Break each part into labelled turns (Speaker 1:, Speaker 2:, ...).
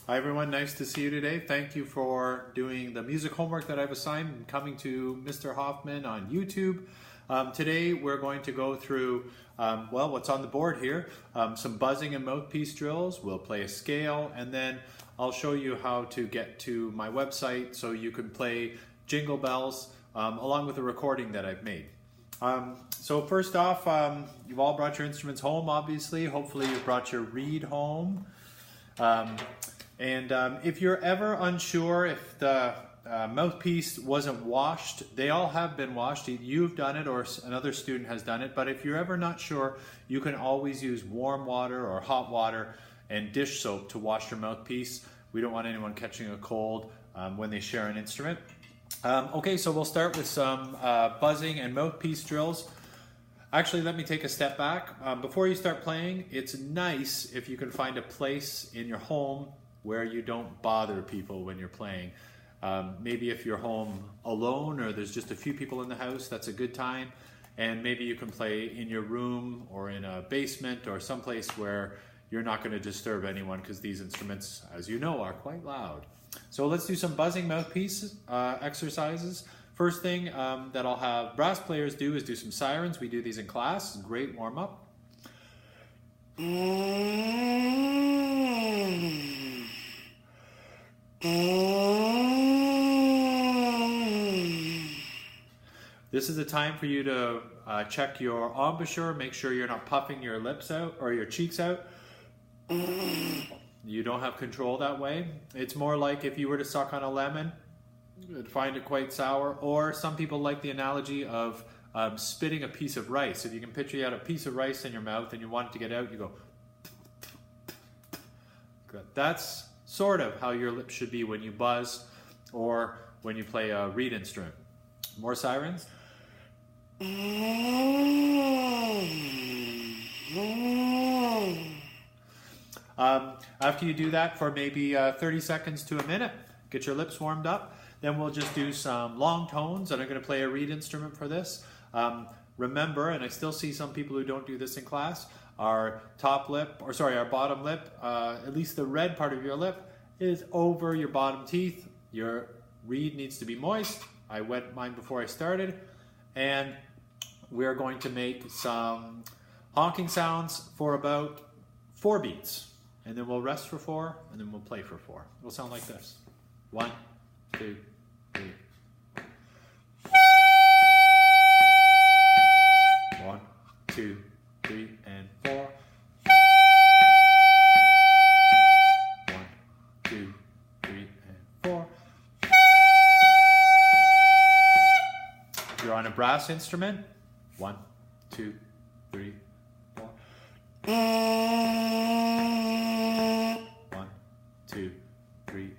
Speaker 1: Hi everyone, nice to see you today. Thank you for doing the music homework that I've assigned and coming to Mr. Hofman on YouTube. Today we're going to go through, what's on the board here, some buzzing and mouthpiece drills. We'll play a scale, and then I'll show you how to get to my website so you can play jingle bells along with the recording that I've made. So first off, you've all brought your instruments home, obviously. Hopefully you've brought your reed home. If you're ever unsure if the mouthpiece wasn't washed, they all have been washed. You've done it or another student has done it, but if you're ever not sure, you can always use warm water or hot water and dish soap to wash your mouthpiece. We don't want anyone catching a cold when they share an instrument. Okay, so we'll start with some buzzing and mouthpiece drills. Actually, let me take a step back. Before you start playing, it's nice if you can find a place in your home where you don't bother people when you're playing. Maybe if you're home alone or there's just a few people in the house, that's a good time. And maybe you can play in your room or in a basement or someplace where you're not going to disturb anyone, because these instruments, as you know, are quite loud. So let's do some buzzing mouthpiece exercises. First thing that I'll have brass players do is do some sirens. We do these in class. Great warm-up. This is the time for you to check your embouchure, make sure you're not puffing your lips out or your cheeks out. You don't have control that way. It's more like if you were to suck on a lemon, you'd find it quite sour. Or some people like the analogy of spitting a piece of rice. If you can picture you had a piece of rice in your mouth and you want it to get out, you go. That's sort of how your lips should be when you buzz or when you play a reed instrument. More sirens. After you do that for maybe 30 seconds to a minute, get your lips warmed up. Then we'll just do some long tones, and I'm going to play a reed instrument for this. Remember, and I still see some people who don't do this in class, our bottom lip, at least the red part of your lip, is over your bottom teeth. Your reed needs to be moist. I wet mine before I started. And we're going to make some honking sounds for about 4 beats. And then we'll rest for 4, and then we'll play for 4. It'll sound like this. 1, 2, 3. 1, 2, 3, and 4. 1, 2, 3, and 4. If you're on a brass instrument, 1, 2, 3, 4. 1, 2, 3,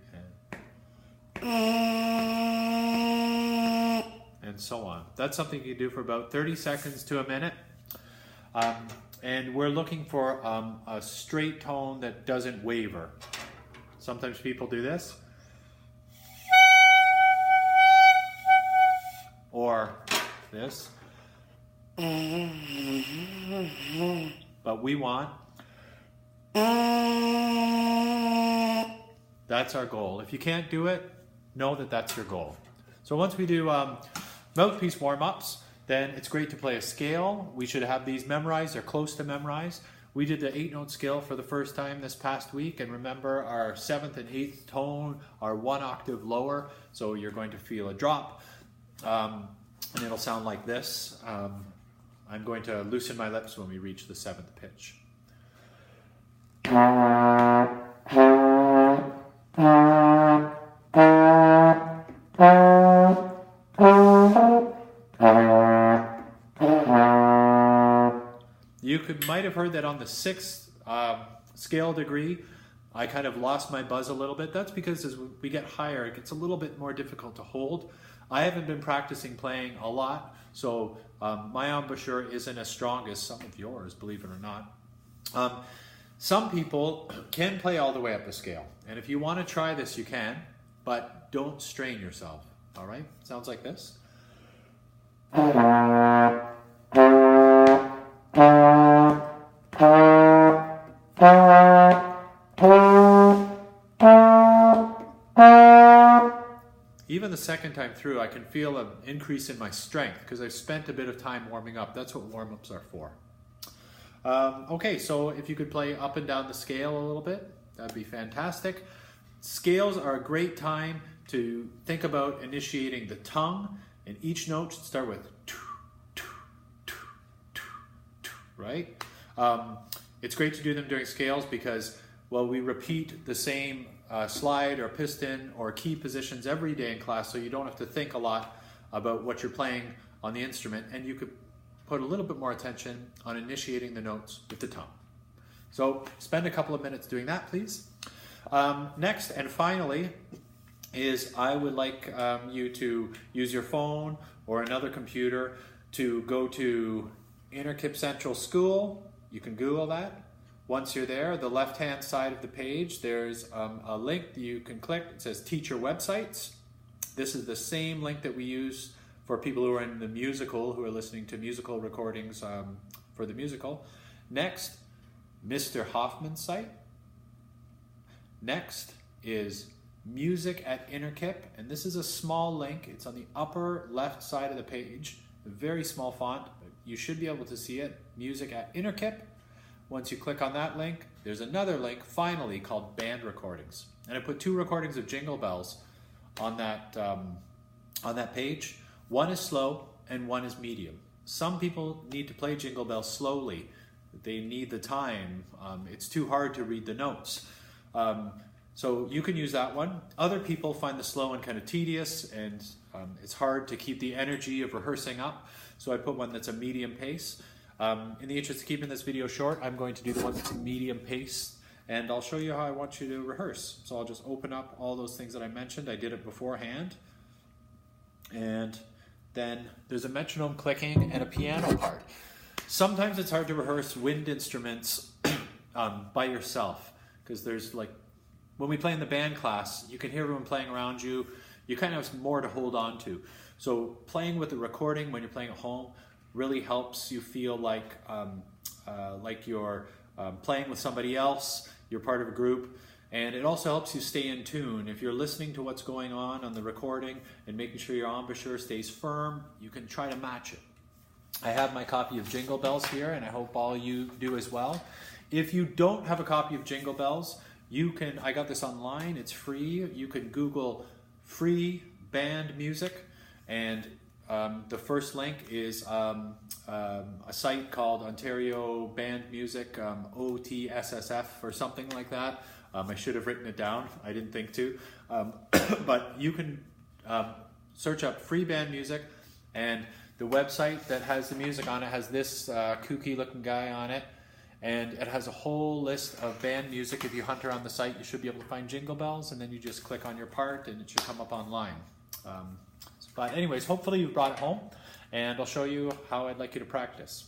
Speaker 1: and so on. That's something you can do for about 30 seconds to a minute. And we're looking for a straight tone that doesn't waver. Sometimes people do this. Or this. But we want. That's our goal. If you can't do it, know that that's your goal. So once we do mouthpiece warm-ups, then it's great to play a scale. We should have these memorized or close to memorized. We did the 8-note scale for the first time this past week, and remember our 7th and 8th tone are 1 octave lower, so you're going to feel a drop, and it'll sound like this. I'm going to loosen my lips when we reach the 7th pitch. You might have heard that on the 6th scale degree, I kind of lost my buzz a little bit. That's because as we get higher, it gets a little bit more difficult to hold. I haven't been practicing playing a lot, so my embouchure isn't as strong as some of yours, believe it or not. Some people can play all the way up the scale, and if you want to try this, you can, but don't strain yourself, all right? Sounds like this. You even the second time through, I can feel an increase in my strength because I've spent a bit of time warming up. That's what warm-ups are for. Okay, so if you could play up and down the scale a little bit, that'd be fantastic. Scales are a great time to think about initiating the tongue, and each note should start with right? It's great to do them during scales because, well, we repeat the same slide or piston or key positions every day in class, so you don't have to think a lot about what you're playing on the instrument, and you could put a little bit more attention on initiating the notes with the tongue. So spend a couple of minutes doing that, please. Next and finally is I would like you to use your phone or another computer to go to Innerkip Central School. You can Google that. Once you're there, the left-hand side of the page, there's a link that you can click. It says Teacher Websites. This is the same link that we use for people who are in the musical, who are listening to musical recordings for the musical. Next, Mr. Hofman's site. Next is Music at Innerkip, and this is a small link. It's on the upper left side of the page, a very small font, but you should be able to see it. Music at Innerkip. Once you click on that link, there's another link finally called Band Recordings, and I put 2 recordings of Jingle Bells on that page. One is slow and one is medium. Some people need to play Jingle Bells slowly. They need the time. It's too hard to read the notes. So you can use that one. Other people find the slow one kind of tedious, and it's hard to keep the energy of rehearsing up. So I put one that's a medium pace. In the interest of keeping this video short, I'm going to do the one that's a medium pace, and I'll show you how I want you to rehearse. So I'll just open up all those things that I mentioned. I did it beforehand. And then there's a metronome clicking and a piano part. Sometimes it's hard to rehearse wind instruments by yourself, because there's like, when we play in the band class, you can hear everyone playing around you. You kind of have more to hold on to. So playing with the recording when you're playing at home really helps you feel like you're playing with somebody else, you're part of a group, and it also helps you stay in tune. If you're listening to what's going on the recording and making sure your embouchure stays firm, you can try to match it. I have my copy of Jingle Bells here, and I hope all you do as well. If you don't have a copy of Jingle Bells, you can, I got this online, it's free. You can Google free band music, and the first link is a site called Ontario Band Music, OTSSF or something like that. I should have written it down, I didn't think to. But you can search up free band music, and the website that has the music on it has this kooky looking guy on it. And it has a whole list of band music. If you hunt around the site, you should be able to find Jingle Bells, and then you just click on your part and it should come up online. But anyways, hopefully you've brought it home, and I'll show you how I'd like you to practice.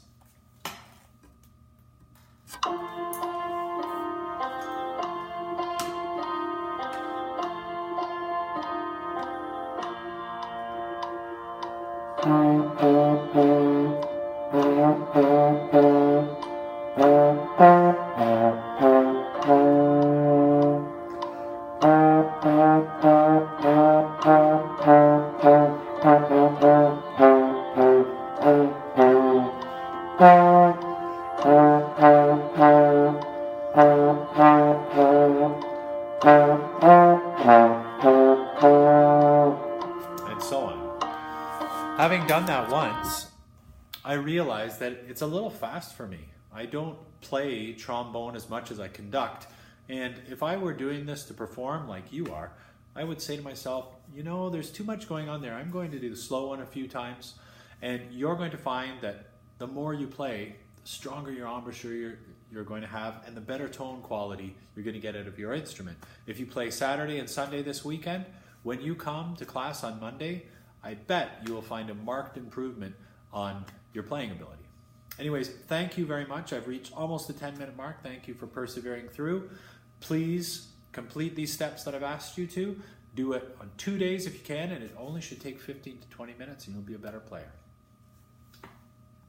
Speaker 1: And so on. Having done that once, I realized that it's a little fast for me. I don't play trombone as much as I conduct, and if I were doing this to perform like you are, I would say to myself, you know, there's too much going on there. I'm going to do the slow one a few times, and you're going to find that the more you play, the stronger your embouchure you're going to have, and the better tone quality you're going to get out of your instrument. If you play Saturday and Sunday this weekend, when you come to class on Monday, I bet you will find a marked improvement on your playing ability. Anyways, thank you very much. I've reached almost the 10-minute mark. Thank you for persevering through. Please complete these steps that I've asked you to. Do it on 2 days if you can, and it only should take 15 to 20 minutes, and you'll be a better player.